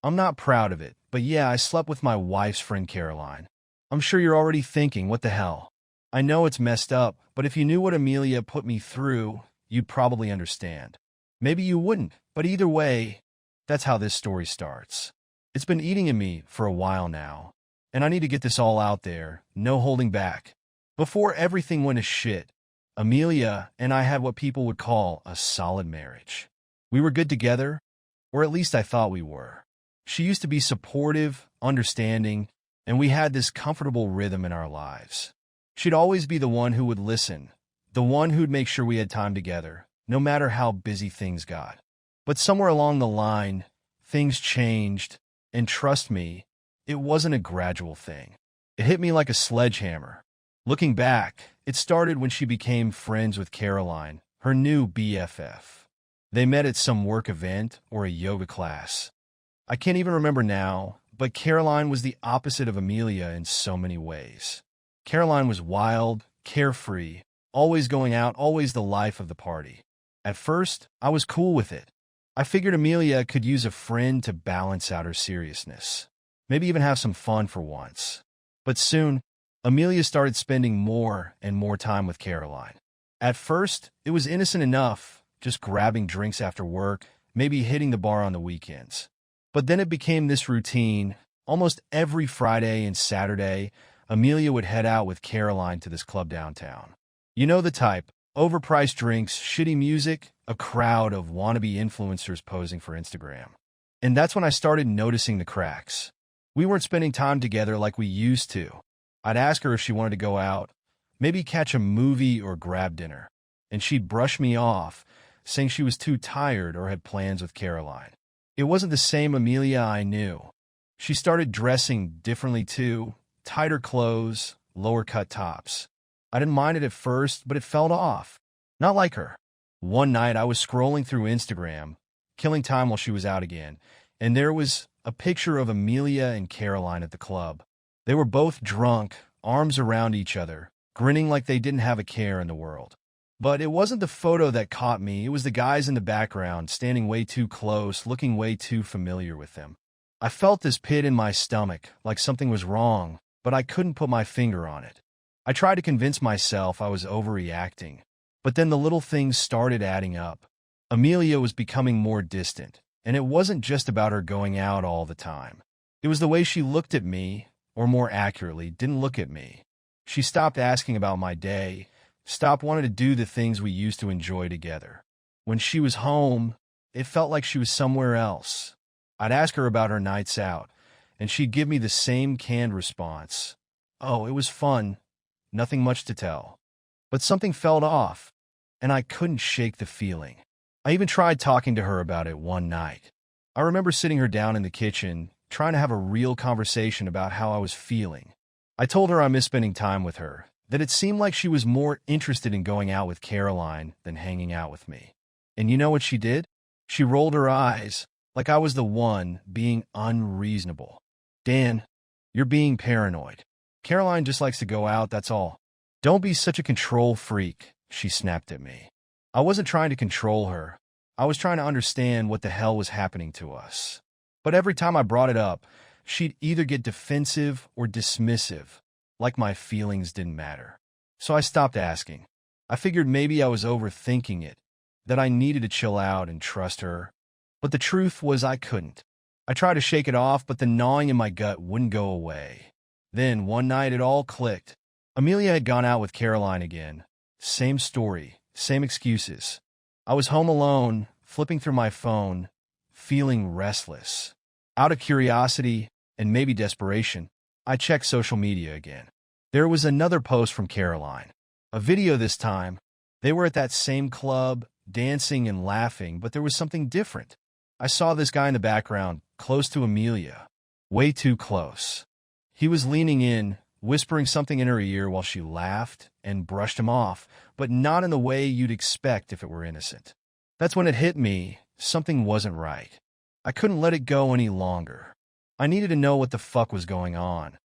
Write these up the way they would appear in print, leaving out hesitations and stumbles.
I'm not proud of it, but yeah, I slept with my wife's friend Caroline. I'm sure you're already thinking, what the hell? I know it's messed up, but if you knew what Amelia put me through, you'd probably understand. Maybe you wouldn't, but either way, that's how this story starts. It's been eating at me for a while now, and I need to get this all out there, no holding back. Before everything went to shit, Amelia and I had what people would call a solid marriage. We were good together, or at least I thought we were. She used to be supportive, understanding, and we had this comfortable rhythm in our lives. She'd always be the one who would listen, the one who'd make sure we had time together, no matter how busy things got. But somewhere along the line, things changed, and trust me, it wasn't a gradual thing. It hit me like a sledgehammer. Looking back, it started when she became friends with Caroline, her new BFF. They met at some work event or a yoga class. I can't even remember now, but Caroline was the opposite of Amelia in so many ways. Caroline was wild, carefree, always going out, always the life of the party. At first, I was cool with it. I figured Amelia could use a friend to balance out her seriousness. Maybe even have some fun for once. But soon, Amelia started spending more and more time with Caroline. At first, it was innocent enough, just grabbing drinks after work, maybe hitting the bar on the weekends. But then it became this routine. Almost every Friday and Saturday, Amelia would head out with Caroline to this club downtown. You know the type. Overpriced drinks, shitty music, a crowd of wannabe influencers posing for Instagram. And that's when I started noticing the cracks. We weren't spending time together like we used to. I'd ask her if she wanted to go out, maybe catch a movie or grab dinner, and she'd brush me off, saying she was too tired or had plans with Caroline. It wasn't the same Amelia I knew. She started dressing differently too, tighter clothes, lower-cut tops. I didn't mind it at first, but it felt off. Not like her. One night, I was scrolling through Instagram, killing time while she was out again, and there was a picture of Amelia and Caroline at the club. They were both drunk, arms around each other, grinning like they didn't have a care in the world. But it wasn't the photo that caught me. It was the guys in the background, standing way too close, looking way too familiar with them. I felt this pit in my stomach, like something was wrong, but I couldn't put my finger on it. I tried to convince myself I was overreacting, but then the little things started adding up. Amelia was becoming more distant, and it wasn't just about her going out all the time. It was the way she looked at me, or more accurately, didn't look at me. She stopped asking about my day, stopped wanting to do the things we used to enjoy together. When she was home, it felt like she was somewhere else. I'd ask her about her nights out, and she'd give me the same canned response. Oh, it was fun. Nothing much to tell. But something felt off, and I couldn't shake the feeling. I even tried talking to her about it one night. I remember sitting her down in the kitchen, trying to have a real conversation about how I was feeling. I told her I missed spending time with her, that it seemed like she was more interested in going out with Caroline than hanging out with me. And you know what she did? She rolled her eyes, like I was the one being unreasonable. Dan, you're being paranoid. Caroline just likes to go out, that's all. Don't be such a control freak, she snapped at me. I wasn't trying to control her. I was trying to understand what the hell was happening to us. But every time I brought it up, she'd either get defensive or dismissive, like my feelings didn't matter. So I stopped asking. I figured maybe I was overthinking it, that I needed to chill out and trust her. But the truth was I couldn't. I tried to shake it off, but the gnawing in my gut wouldn't go away. Then, one night, it all clicked. Amelia had gone out with Caroline again. Same story, same excuses. I was home alone, flipping through my phone, feeling restless. Out of curiosity, and maybe desperation, I checked social media again. There was another post from Caroline. A video this time. They were at that same club, dancing and laughing, but there was something different. I saw this guy in the background, close to Amelia. Way too close. He was leaning in, whispering something in her ear while she laughed and brushed him off, but not in the way you'd expect if it were innocent. That's when it hit me. Something wasn't right. I couldn't let it go any longer. I needed to know what the fuck was going on,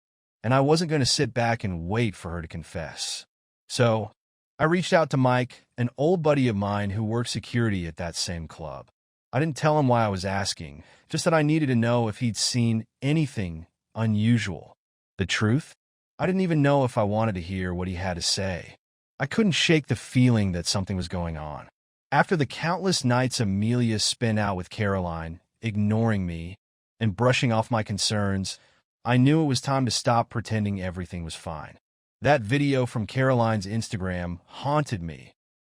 and I wasn't going to sit back and wait for her to confess. So, I reached out to Mike, an old buddy of mine who worked security at that same club. I didn't tell him why I was asking, just that I needed to know if he'd seen anything unusual. The truth? I didn't even know if I wanted to hear what he had to say. I couldn't shake the feeling that something was going on. After the countless nights Amelia spent out with Caroline, ignoring me and brushing off my concerns, I knew it was time to stop pretending everything was fine. That video from Caroline's Instagram haunted me.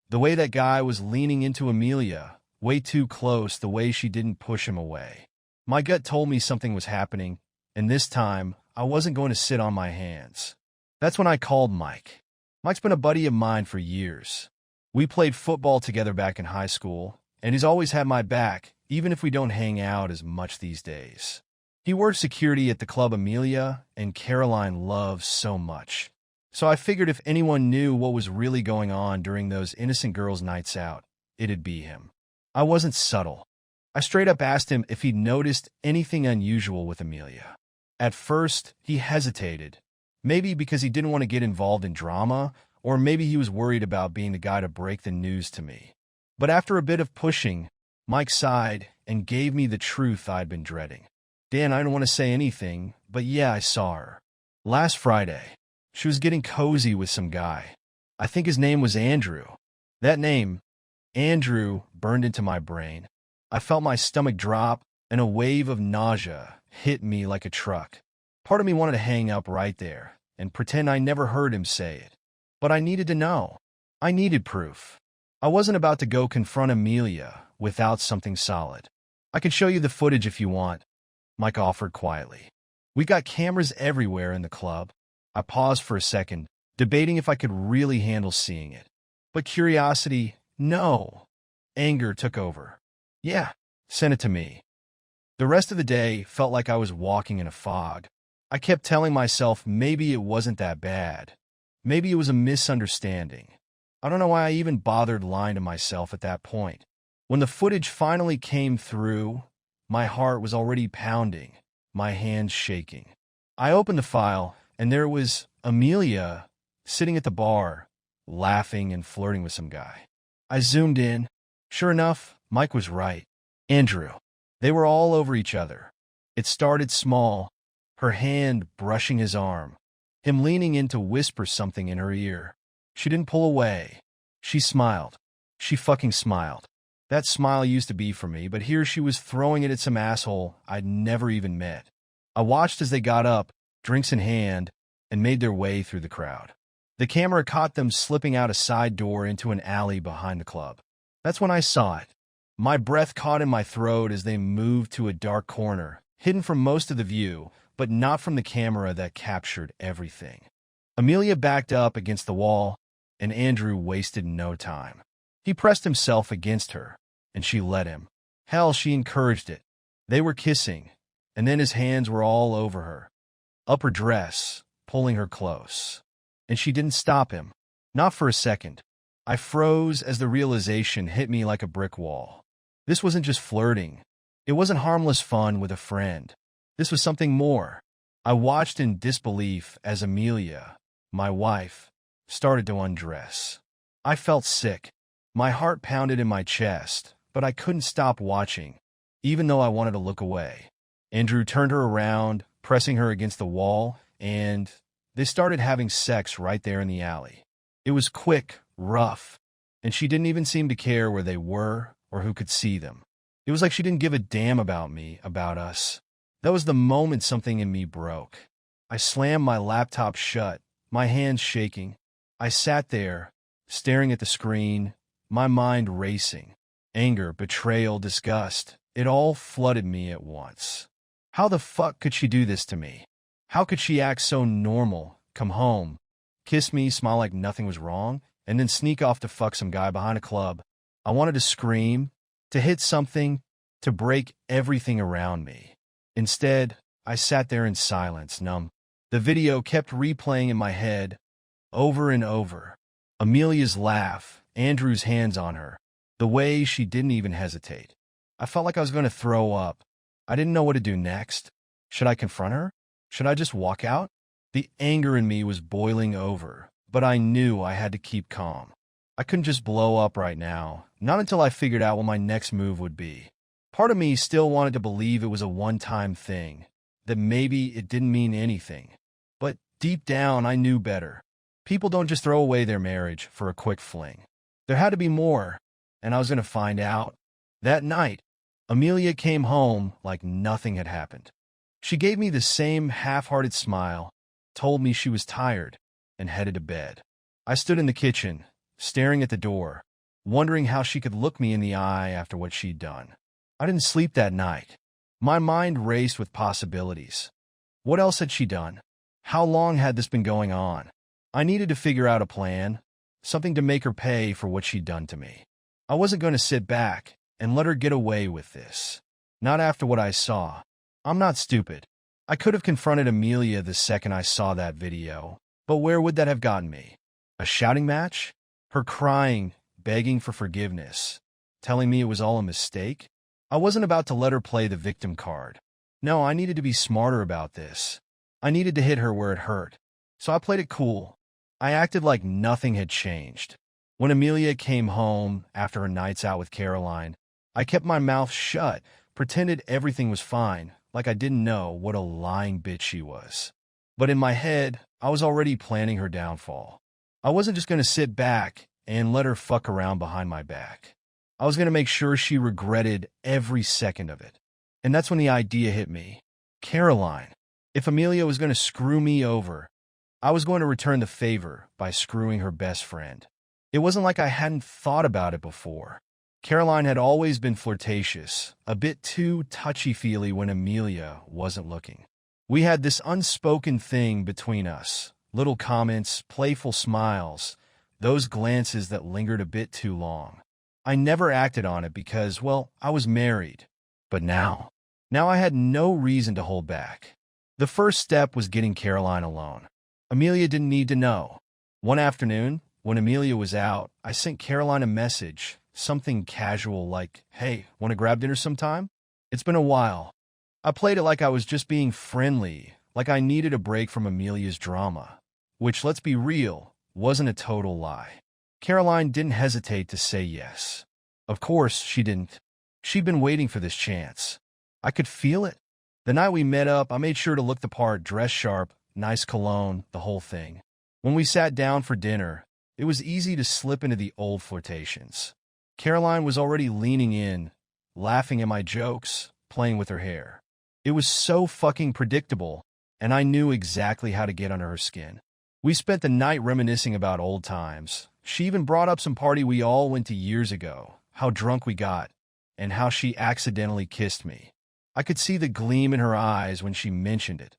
The way that guy was leaning into Amelia, way too close, the way she didn't push him away. My gut told me something was happening, and this time, I wasn't going to sit on my hands. That's when I called Mike. Mike's been a buddy of mine for years. We played football together back in high school, and he's always had my back, even if we don't hang out as much these days. He works security at the club Amelia and Caroline loves so much. So I figured if anyone knew what was really going on during those innocent girls' nights out, it'd be him. I wasn't subtle. I straight up asked him if he'd noticed anything unusual with Amelia. At first, he hesitated. Maybe because he didn't want to get involved in drama, or maybe he was worried about being the guy to break the news to me. But after a bit of pushing, Mike sighed and gave me the truth I'd been dreading. Dan, I don't want to say anything, but yeah, I saw her. Last Friday, she was getting cozy with some guy. I think his name was Andrew. That name, Andrew, burned into my brain. I felt my stomach drop, and a wave of nausea hit me like a truck. Part of me wanted to hang up right there and pretend I never heard him say it. But I needed to know. I needed proof. I wasn't about to go confront Amelia without something solid. I can show you the footage if you want, Mike offered quietly. We got cameras everywhere in the club. I paused for a second, debating if I could really handle seeing it. But curiosity, no. Anger took over. Yeah, send it to me. The rest of the day felt like I was walking in a fog. I kept telling myself maybe it wasn't that bad. Maybe it was a misunderstanding. I don't know why I even bothered lying to myself at that point. When the footage finally came through, my heart was already pounding, my hands shaking. I opened the file, and there was Amelia sitting at the bar, laughing and flirting with some guy. I zoomed in. Sure enough, Mike was right. Andrew. They were all over each other. It started small, her hand brushing his arm, him leaning in to whisper something in her ear. She didn't pull away. She smiled. She fucking smiled. That smile used to be for me, but here she was throwing it at some asshole I'd never even met. I watched as they got up, drinks in hand, and made their way through the crowd. The camera caught them slipping out a side door into an alley behind the club. That's when I saw it. My breath caught in my throat as they moved to a dark corner, hidden from most of the view, but not from the camera that captured everything. Amelia backed up against the wall, and Andrew wasted no time. He pressed himself against her, and she let him. Hell, she encouraged it. They were kissing, and then his hands were all over her, up her dress, pulling her close. And she didn't stop him. Not for a second. I froze as the realization hit me like a brick wall. This wasn't just flirting. It wasn't harmless fun with a friend. This was something more. I watched in disbelief as Amelia, my wife, started to undress. I felt sick. My heart pounded in my chest, but I couldn't stop watching, even though I wanted to look away. Andrew turned her around, pressing her against the wall, and they started having sex right there in the alley. It was quick, rough, and she didn't even seem to care where they were or who could see them. It was like she didn't give a damn about me, about us. That was the moment something in me broke. I slammed my laptop shut, my hands shaking. I sat there, staring at the screen, my mind racing. Anger, betrayal, disgust. It all flooded me at once. How the fuck could she do this to me? How could she act so normal, come home, kiss me, smile like nothing was wrong, and then sneak off to fuck some guy behind a club? I wanted to scream, to hit something, to break everything around me. Instead, I sat there in silence, numb. The video kept replaying in my head, over and over. Amelia's laugh, Andrew's hands on her, the way she didn't even hesitate. I felt like I was going to throw up. I didn't know what to do next. Should I confront her? Should I just walk out? The anger in me was boiling over, but I knew I had to keep calm. I couldn't just blow up right now, not until I figured out what my next move would be. Part of me still wanted to believe it was a one-time thing, that maybe it didn't mean anything. But deep down, I knew better. People don't just throw away their marriage for a quick fling. There had to be more, and I was going to find out. That night, Amelia came home like nothing had happened. She gave me the same half-hearted smile, told me she was tired, and headed to bed. I stood in the kitchen, staring at the door, wondering how she could look me in the eye after what she'd done. I didn't sleep that night. My mind raced with possibilities. What else had she done? How long had this been going on? I needed to figure out a plan, something to make her pay for what she'd done to me. I wasn't going to sit back and let her get away with this. Not after what I saw. I'm not stupid. I could have confronted Amelia the second I saw that video, but where would that have gotten me? A shouting match? Her crying, begging for forgiveness, telling me it was all a mistake? I wasn't about to let her play the victim card. No, I needed to be smarter about this. I needed to hit her where it hurt. So I played it cool. I acted like nothing had changed. When Amelia came home after her nights out with Caroline, I kept my mouth shut, pretended everything was fine, like I didn't know what a lying bitch she was. But in my head, I was already planning her downfall. I wasn't just going to sit back and let her fuck around behind my back. I was going to make sure she regretted every second of it. And that's when the idea hit me. Caroline. If Amelia was going to screw me over, I was going to return the favor by screwing her best friend. It wasn't like I hadn't thought about it before. Caroline had always been flirtatious, a bit too touchy-feely when Amelia wasn't looking. We had this unspoken thing between us, little comments, playful smiles, those glances that lingered a bit too long. I never acted on it because, well, I was married. But now I had no reason to hold back. The first step was getting Caroline alone. Amelia didn't need to know. One afternoon, when Amelia was out, I sent Caroline a message, something casual like, "Hey, want to grab dinner sometime? It's been a while." I played it like I was just being friendly, like I needed a break from Amelia's drama, which, let's be real, wasn't a total lie. Caroline didn't hesitate to say yes. Of course, she didn't. She'd been waiting for this chance. I could feel it. The night we met up, I made sure to look the part, dress sharp, nice cologne, the whole thing. When we sat down for dinner, it was easy to slip into the old flirtations. Caroline was already leaning in, laughing at my jokes, playing with her hair. It was so fucking predictable, and I knew exactly how to get under her skin. We spent the night reminiscing about old times. She even brought up some party we all went to years ago, how drunk we got, and how she accidentally kissed me. I could see the gleam in her eyes when she mentioned it,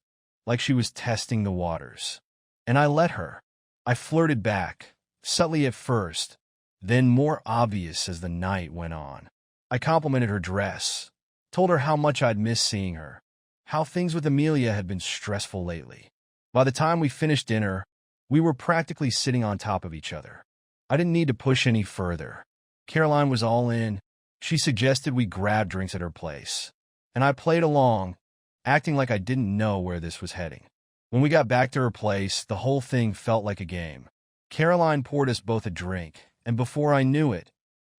like she was testing the waters. And I let her. I flirted back, subtly at first, then more obvious as the night went on. I complimented her dress, told her how much I'd missed seeing her, how things with Amelia had been stressful lately. By the time we finished dinner, we were practically sitting on top of each other. I didn't need to push any further. Caroline was all in. She suggested we grab drinks at her place, and I played along, acting like I didn't know where this was heading. When we got back to her place, the whole thing felt like a game. Caroline poured us both a drink, and before I knew it,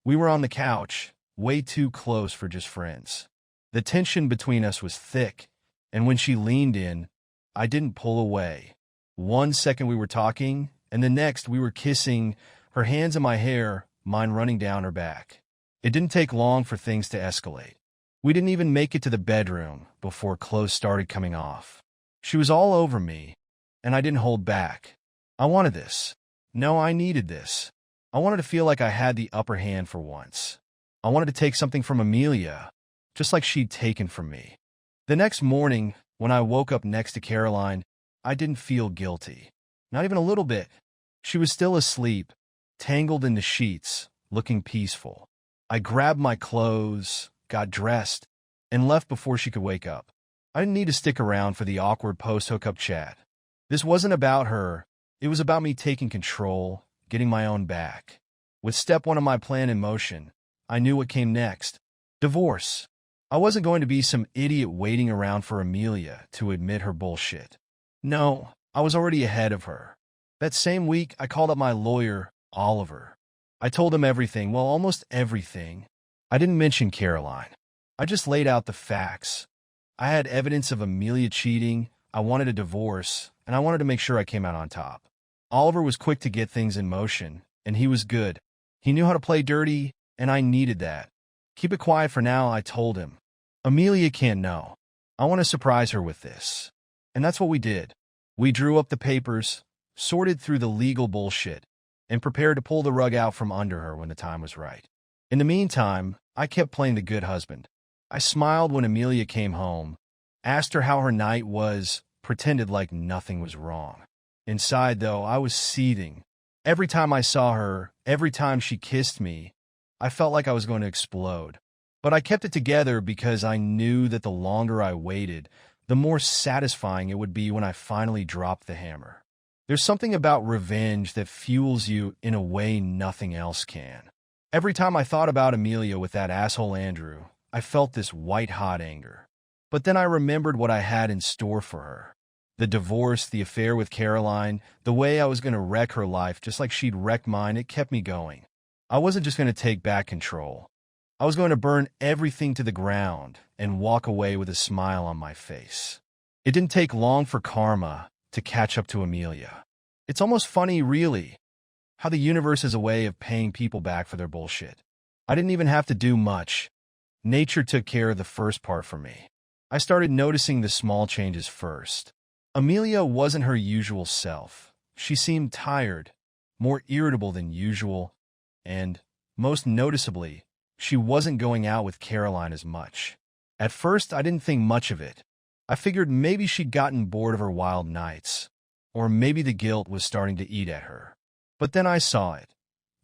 we were on the couch, way too close for just friends. The tension between us was thick, and when she leaned in, I didn't pull away. 1 second we were talking, and the next we were kissing, her hands in my hair, mine running down her back. It didn't take long for things to escalate. We didn't even make it to the bedroom before clothes started coming off. She was all over me, and I didn't hold back. I wanted this. No, I needed this. I wanted to feel like I had the upper hand for once. I wanted to take something from Amelia, just like she'd taken from me. The next morning, when I woke up next to Caroline, I didn't feel guilty. Not even a little bit. She was still asleep, tangled in the sheets, looking peaceful. I grabbed my clothes, got dressed, and left before she could wake up. I didn't need to stick around for the awkward post-hookup chat. This wasn't about her. It was about me taking control, getting my own back. With step one of my plan in motion, I knew what came next. Divorce. I wasn't going to be some idiot waiting around for Amelia to admit her bullshit. No, I was already ahead of her. That same week, I called up my lawyer, Oliver. I told him everything, well, almost everything. I didn't mention Caroline. I just laid out the facts. I had evidence of Amelia cheating, I wanted a divorce, and I wanted to make sure I came out on top. Oliver was quick to get things in motion, and he was good. He knew how to play dirty, and I needed that. Keep it quiet for now, I told him. Amelia can't know. I want to surprise her with this. And that's what we did. We drew up the papers, sorted through the legal bullshit, and prepared to pull the rug out from under her when the time was right. In the meantime, I kept playing the good husband. I smiled when Amelia came home, asked her how her night was, pretended like nothing was wrong. Inside, though, I was seething. Every time I saw her, every time she kissed me, I felt like I was going to explode. But I kept it together because I knew that the longer I waited, the more satisfying it would be when I finally dropped the hammer. There's something about revenge that fuels you in a way nothing else can. Every time I thought about Amelia with that asshole Andrew, I felt this white-hot anger. But then I remembered what I had in store for her. The divorce, the affair with Caroline, the way I was going to wreck her life just like she'd wrecked mine, it kept me going. I wasn't just going to take back control. I was going to burn everything to the ground and walk away with a smile on my face. It didn't take long for karma to catch up to Amelia. It's almost funny, really, how the universe is a way of paying people back for their bullshit. I didn't even have to do much. Nature took care of the first part for me. I started noticing the small changes first. Amelia wasn't her usual self. She seemed tired, more irritable than usual, and, most noticeably, she wasn't going out with Caroline as much. At first, I didn't think much of it. I figured maybe she'd gotten bored of her wild nights, or maybe the guilt was starting to eat at her. But then I saw it.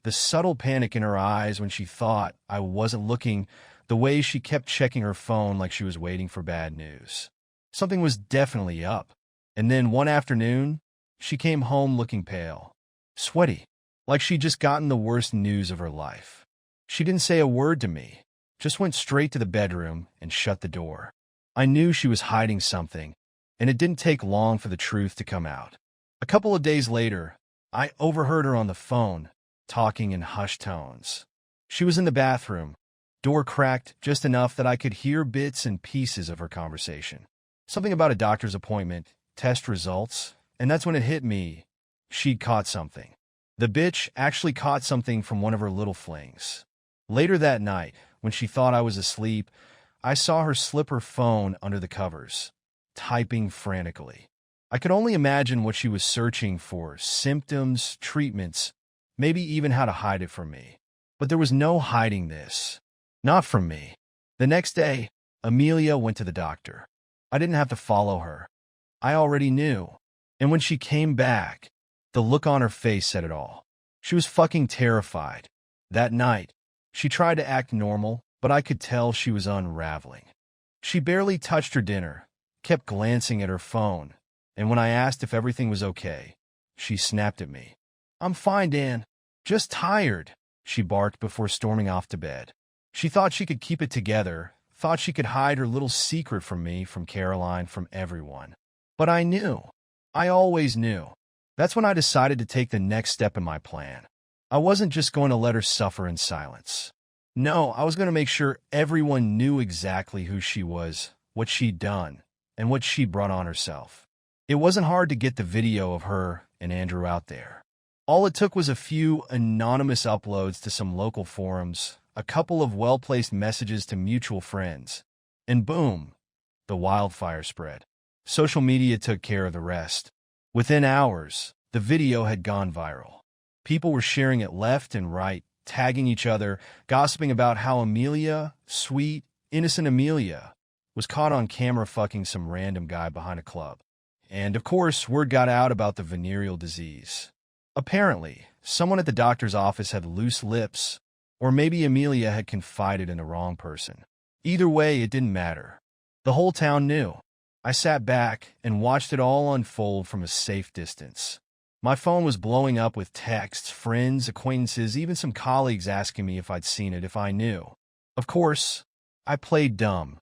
The subtle panic in her eyes when she thought I wasn't looking, the way she kept checking her phone like she was waiting for bad news. Something was definitely up. And then one afternoon, she came home looking pale, sweaty, like she'd just gotten the worst news of her life. She didn't say a word to me, just went straight to the bedroom and shut the door. I knew she was hiding something, and it didn't take long for the truth to come out. A couple of days later, I overheard her on the phone, talking in hushed tones. She was in the bathroom, door cracked just enough that I could hear bits and pieces of her conversation. Something about a doctor's appointment, test results, and that's when it hit me. She'd caught something. The bitch actually caught something from one of her little flings. Later that night, when she thought I was asleep, I saw her slip her phone under the covers, typing frantically. I could only imagine what she was searching for, symptoms, treatments, maybe even how to hide it from me. But there was no hiding this. Not from me. The next day, Amelia went to the doctor. I didn't have to follow her. I already knew. And when she came back, the look on her face said it all. She was fucking terrified. That night, she tried to act normal, but I could tell she was unraveling. She barely touched her dinner, kept glancing at her phone, and when I asked if everything was okay, she snapped at me. "I'm fine, Dan. Just tired," she barked before storming off to bed. She thought she could keep it together, thought she could hide her little secret from me, from Caroline, from everyone. But I knew. I always knew. That's when I decided to take the next step in my plan. I wasn't just going to let her suffer in silence. No, I was going to make sure everyone knew exactly who she was, what she'd done, and what she brought on herself. It wasn't hard to get the video of her and Andrew out there. All it took was a few anonymous uploads to some local forums, a couple of well-placed messages to mutual friends, and boom, the wildfire spread. Social media took care of the rest. Within hours, the video had gone viral. People were sharing it left and right, tagging each other, gossiping about how Amelia, sweet, innocent Amelia, was caught on camera fucking some random guy behind a club. And, of course, word got out about the venereal disease. Apparently, someone at the doctor's office had loose lips, or maybe Amelia had confided in the wrong person. Either way, it didn't matter. The whole town knew. I sat back and watched it all unfold from a safe distance. My phone was blowing up with texts, friends, acquaintances, even some colleagues asking me if I'd seen it, if I knew. Of course, I played dumb,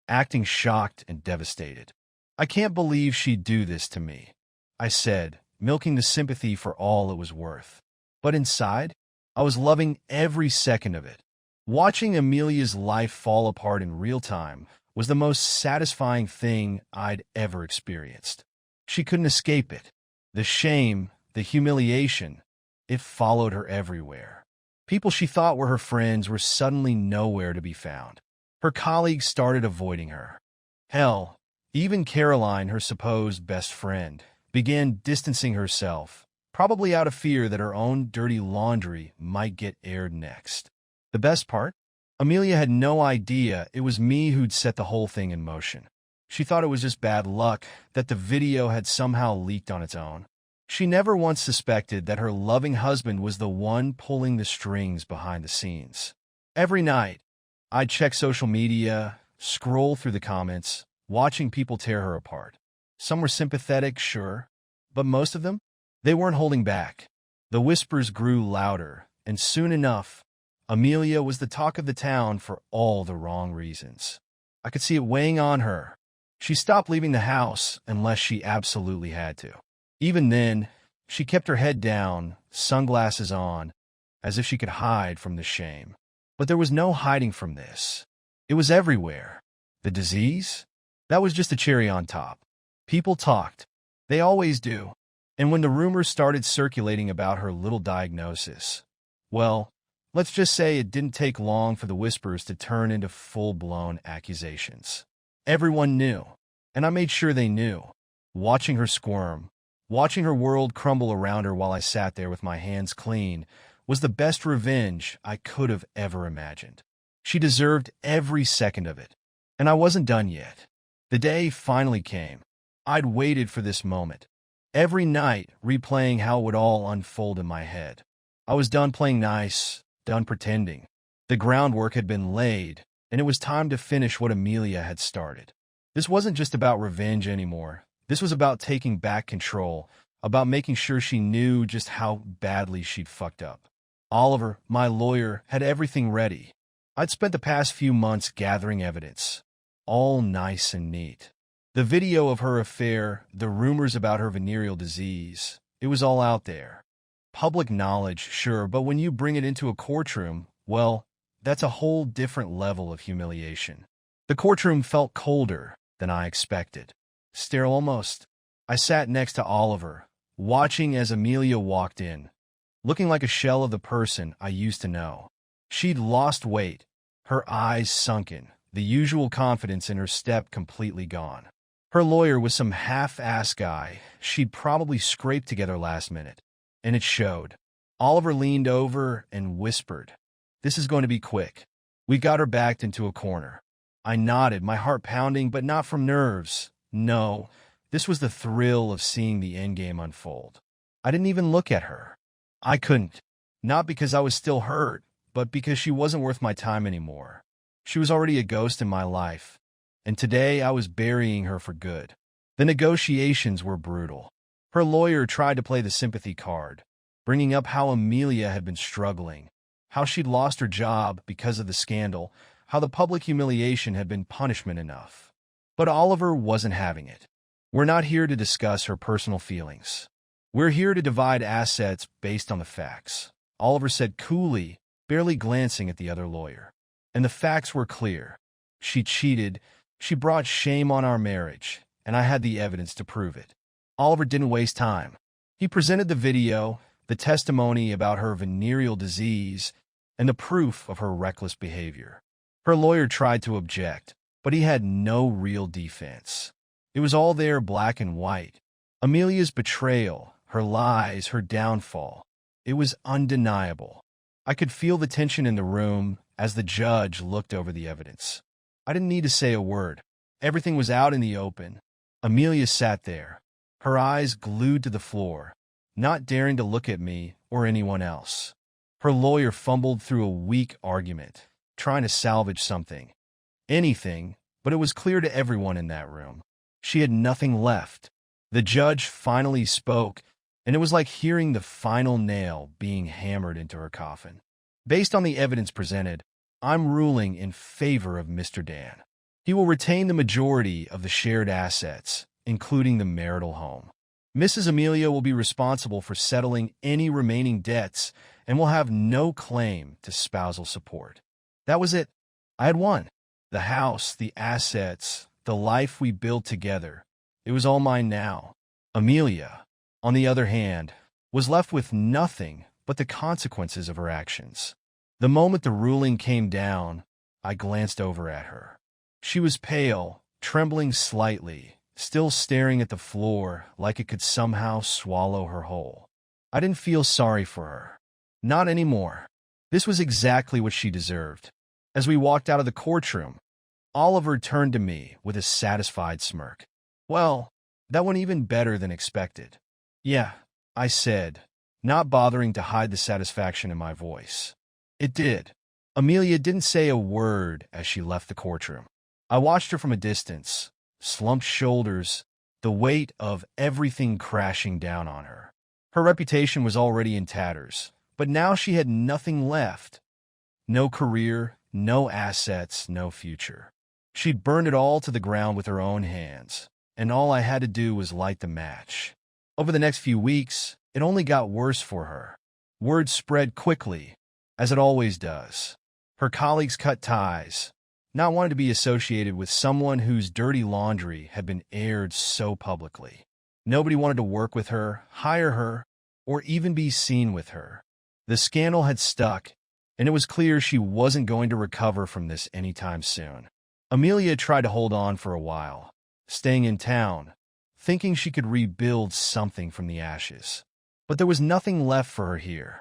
acting shocked and devastated. "I can't believe she'd do this to me," I said, milking the sympathy for all it was worth. But inside, I was loving every second of it. Watching Amelia's life fall apart in real time was the most satisfying thing I'd ever experienced. She couldn't escape it. The shame, the humiliation, it followed her everywhere. People she thought were her friends were suddenly nowhere to be found. Her colleagues started avoiding her. Hell, even Caroline, her supposed best friend, began distancing herself, probably out of fear that her own dirty laundry might get aired next. The best part? Amelia had no idea it was me who'd set the whole thing in motion. She thought it was just bad luck that the video had somehow leaked on its own. She never once suspected that her loving husband was the one pulling the strings behind the scenes. Every night, I'd check social media, scroll through the comments, watching people tear her apart. Some were sympathetic, sure, but most of them, they weren't holding back. The whispers grew louder, and soon enough, Amelia was the talk of the town for all the wrong reasons. I could see it weighing on her. She stopped leaving the house unless she absolutely had to. Even then, she kept her head down, sunglasses on, as if she could hide from the shame. But there was no hiding from this. It was everywhere. The disease? That was just a cherry on top. People talked. They always do. And when the rumors started circulating about her little diagnosis, well, let's just say it didn't take long for the whispers to turn into full-blown accusations. Everyone knew, and I made sure they knew. Watching her squirm, watching her world crumble around her while I sat there with my hands clean, was the best revenge I could have ever imagined. She deserved every second of it. And I wasn't done yet. The day finally came. I'd waited for this moment. Every night, replaying how it would all unfold in my head. I was done playing nice, done pretending. The groundwork had been laid, and it was time to finish what Amelia had started. This wasn't just about revenge anymore. This was about taking back control, about making sure she knew just how badly she'd fucked up. Oliver, my lawyer, had everything ready. I'd spent the past few months gathering evidence, all nice and neat. The video of her affair, the rumors about her venereal disease, it was all out there. Public knowledge, sure, but when you bring it into a courtroom, well, that's a whole different level of humiliation. The courtroom felt colder than I expected. Sterile almost. I sat next to Oliver, watching as Amelia walked in, looking like a shell of the person I used to know. She'd lost weight, her eyes sunken, the usual confidence in her step completely gone. Her lawyer was some half-ass guy she'd probably scraped together last minute, and it showed. Oliver leaned over and whispered, "This is going to be quick." We got her backed into a corner. I nodded, my heart pounding, but not from nerves. No, this was the thrill of seeing the endgame unfold. I didn't even look at her. I couldn't. Not because I was still hurt, but because she wasn't worth my time anymore. She was already a ghost in my life, and today I was burying her for good. The negotiations were brutal. Her lawyer tried to play the sympathy card, bringing up how Amelia had been struggling, how she'd lost her job because of the scandal, how the public humiliation had been punishment enough. But Oliver wasn't having it. We're not here to discuss her personal feelings. We're here to divide assets based on the facts, Oliver said coolly, barely glancing at the other lawyer. And the facts were clear. She cheated, she brought shame on our marriage, and I had the evidence to prove it. Oliver didn't waste time. He presented the video, the testimony about her venereal disease, and the proof of her reckless behavior. Her lawyer tried to object, but he had no real defense. It was all there, black and white. Amelia's betrayal, her lies, her downfall. It was undeniable. I could feel the tension in the room as the judge looked over the evidence. I didn't need to say a word. Everything was out in the open. Amelia sat there, her eyes glued to the floor, not daring to look at me or anyone else. Her lawyer fumbled through a weak argument, trying to salvage something. Anything, but it was clear to everyone in that room. She had nothing left. The judge finally spoke, and it was like hearing the final nail being hammered into her coffin. Based on the evidence presented, I'm ruling in favor of Mr. Dan. He will retain the majority of the shared assets, including the marital home. Mrs. Amelia will be responsible for settling any remaining debts and will have no claim to spousal support. That was it. I had won. The house, the assets, the life we built together. It was all mine now. Amelia, on the other hand, was left with nothing but the consequences of her actions. The moment the ruling came down, I glanced over at her. She was pale, trembling slightly, still staring at the floor like it could somehow swallow her whole. I didn't feel sorry for her. Not anymore. This was exactly what she deserved. As we walked out of the courtroom, Oliver turned to me with a satisfied smirk. Well, that went even better than expected. Yeah, I said, not bothering to hide the satisfaction in my voice. It did. Amelia didn't say a word as she left the courtroom. I watched her from a distance, slumped shoulders, the weight of everything crashing down on her. Her reputation was already in tatters, but now she had nothing left. No career, no assets, no future. She'd burned it all to the ground with her own hands, and all I had to do was light the match. Over the next few weeks, it only got worse for her. Word spread quickly, as it always does. Her colleagues cut ties, not wanting to be associated with someone whose dirty laundry had been aired so publicly. Nobody wanted to work with her, hire her, or even be seen with her. The scandal had stuck, and it was clear she wasn't going to recover from this anytime soon. Amelia tried to hold on for a while, staying in town, thinking she could rebuild something from the ashes. But there was nothing left for her here.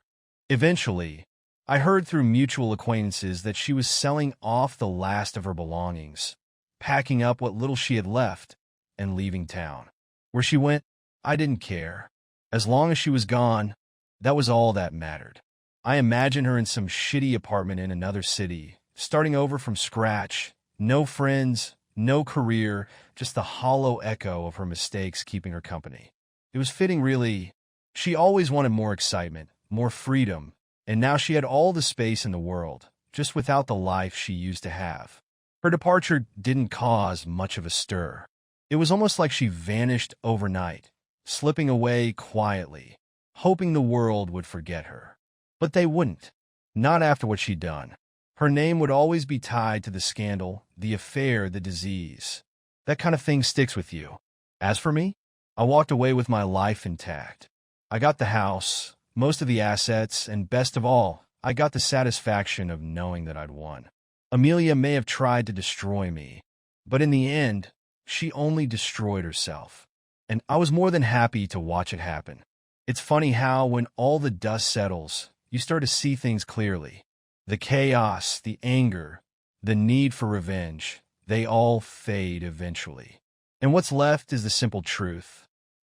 Eventually, I heard through mutual acquaintances that she was selling off the last of her belongings, packing up what little she had left, and leaving town. Where she went, I didn't care. As long as she was gone, that was all that mattered. I imagined her in some shitty apartment in another city, starting over from scratch, no friends, no career, just the hollow echo of her mistakes keeping her company. It was fitting, really. She always wanted more excitement, more freedom, and now she had all the space in the world, just without the life she used to have. Her departure didn't cause much of a stir. It was almost like she vanished overnight, slipping away quietly, hoping the world would forget her. But they wouldn't. Not after what she'd done. Her name would always be tied to the scandal, the affair, the disease. That kind of thing sticks with you. As for me, I walked away with my life intact. I got the house, most of the assets, and best of all, I got the satisfaction of knowing that I'd won. Amelia may have tried to destroy me, but in the end, she only destroyed herself. And I was more than happy to watch it happen. It's funny how, when all the dust settles, you start to see things clearly. The chaos, the anger, the need for revenge, they all fade eventually. And what's left is the simple truth.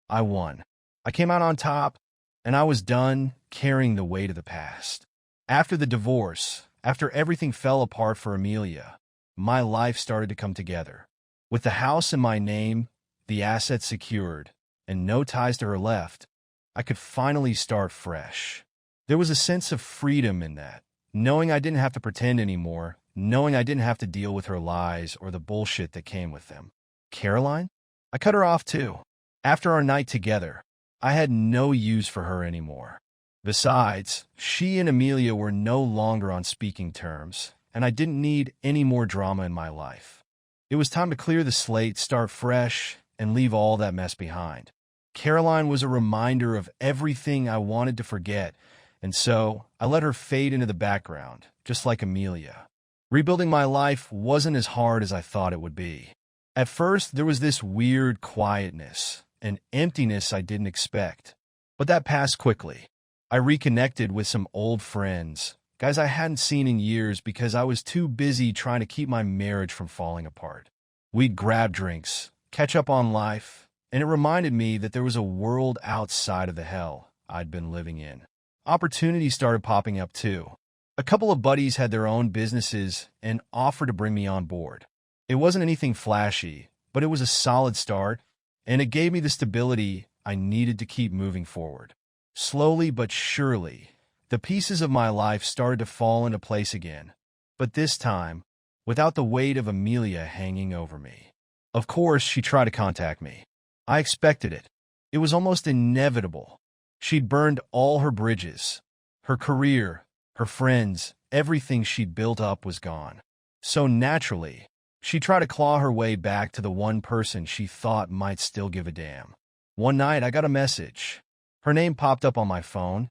I won. I came out on top, and I was done carrying the weight of the past. After the divorce, after everything fell apart for Amelia, my life started to come together. With the house in my name, the assets secured, and no ties to her left, I could finally start fresh. There was a sense of freedom in that, knowing I didn't have to pretend anymore, knowing I didn't have to deal with her lies or the bullshit that came with them. Caroline? I cut her off too. After our night together, I had no use for her anymore. Besides, she and Amelia were no longer on speaking terms, and I didn't need any more drama in my life. It was time to clear the slate, start fresh, and leave all that mess behind. Caroline was a reminder of everything I wanted to forget, and so I let her fade into the background, just like Amelia. Rebuilding my life wasn't as hard as I thought it would be. At first, there was this weird quietness, an emptiness I didn't expect. But that passed quickly. I reconnected with some old friends, guys I hadn't seen in years because I was too busy trying to keep my marriage from falling apart. We'd grab drinks, catch up on life, and it reminded me that there was a world outside of the hell I'd been living in. Opportunities started popping up too. A couple of buddies had their own businesses and offered to bring me on board. It wasn't anything flashy, but it was a solid start, and it gave me the stability I needed to keep moving forward. Slowly but surely, the pieces of my life started to fall into place again, but this time, without the weight of Amelia hanging over me. Of course, she tried to contact me. I expected it. It was almost inevitable. She'd burned all her bridges, her career, her friends, everything she'd built up was gone. So naturally, she tried to claw her way back to the one person she thought might still give a damn. One night, I got a message. Her name popped up on my phone,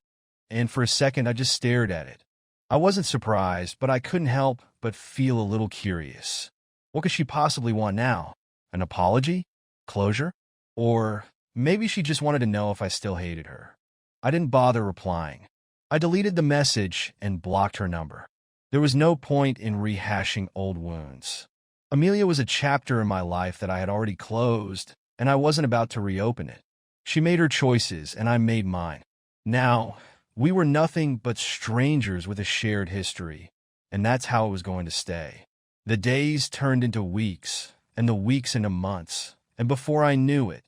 and for a second, I just stared at it. I wasn't surprised, but I couldn't help but feel a little curious. What could she possibly want now? An apology? Closure? Or maybe she just wanted to know if I still hated her. I didn't bother replying. I deleted the message and blocked her number. There was no point in rehashing old wounds. Amelia was a chapter in my life that I had already closed, and I wasn't about to reopen it. She made her choices, and I made mine. Now, we were nothing but strangers with a shared history, and that's how it was going to stay. The days turned into weeks, and the weeks into months, and before I knew it,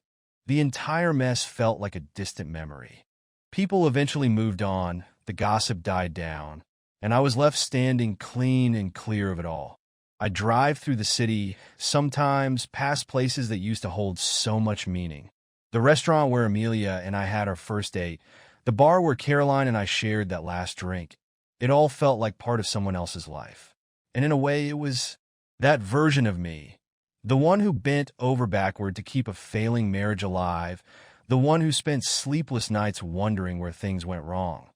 the entire mess felt like a distant memory. People eventually moved on, the gossip died down, and I was left standing clean and clear of it all. I drive through the city, sometimes past places that used to hold so much meaning. The restaurant where Amelia and I had our first date, the bar where Caroline and I shared that last drink. It all felt like part of someone else's life. And in a way, it was that version of me. The one who bent over backward to keep a failing marriage alive. The one who spent sleepless nights wondering where things went wrong.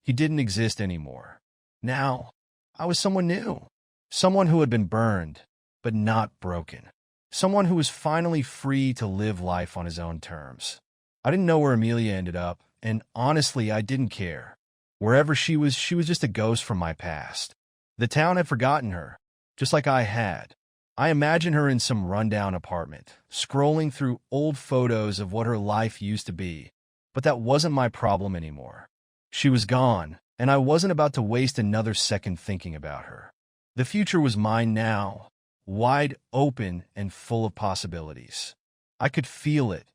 He didn't exist anymore. Now, I was someone new. Someone who had been burned, but not broken. Someone who was finally free to live life on his own terms. I didn't know where Amelia ended up, and honestly, I didn't care. Wherever she was just a ghost from my past. The town had forgotten her, just like I had. I imagined her in some rundown apartment, scrolling through old photos of what her life used to be. But that wasn't my problem anymore. She was gone, and I wasn't about to waste another second thinking about her. The future was mine now, wide open and full of possibilities. I could feel it,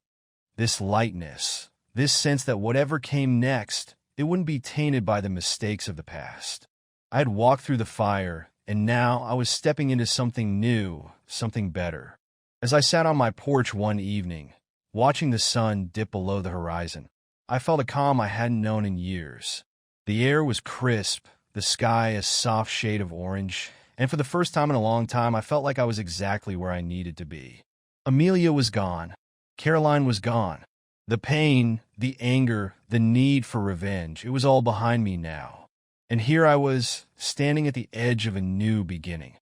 this lightness, this sense that whatever came next, it wouldn't be tainted by the mistakes of the past. I had walked through the fire, and now I was stepping into something new, something better. As I sat on my porch one evening, watching the sun dip below the horizon, I felt a calm I hadn't known in years. The air was crisp, the sky a soft shade of orange, and for the first time in a long time, I felt like I was exactly where I needed to be. Amelia was gone. Caroline was gone. The pain, the anger, the need for revenge, it was all behind me now. And here I was, standing at the edge of a new beginning.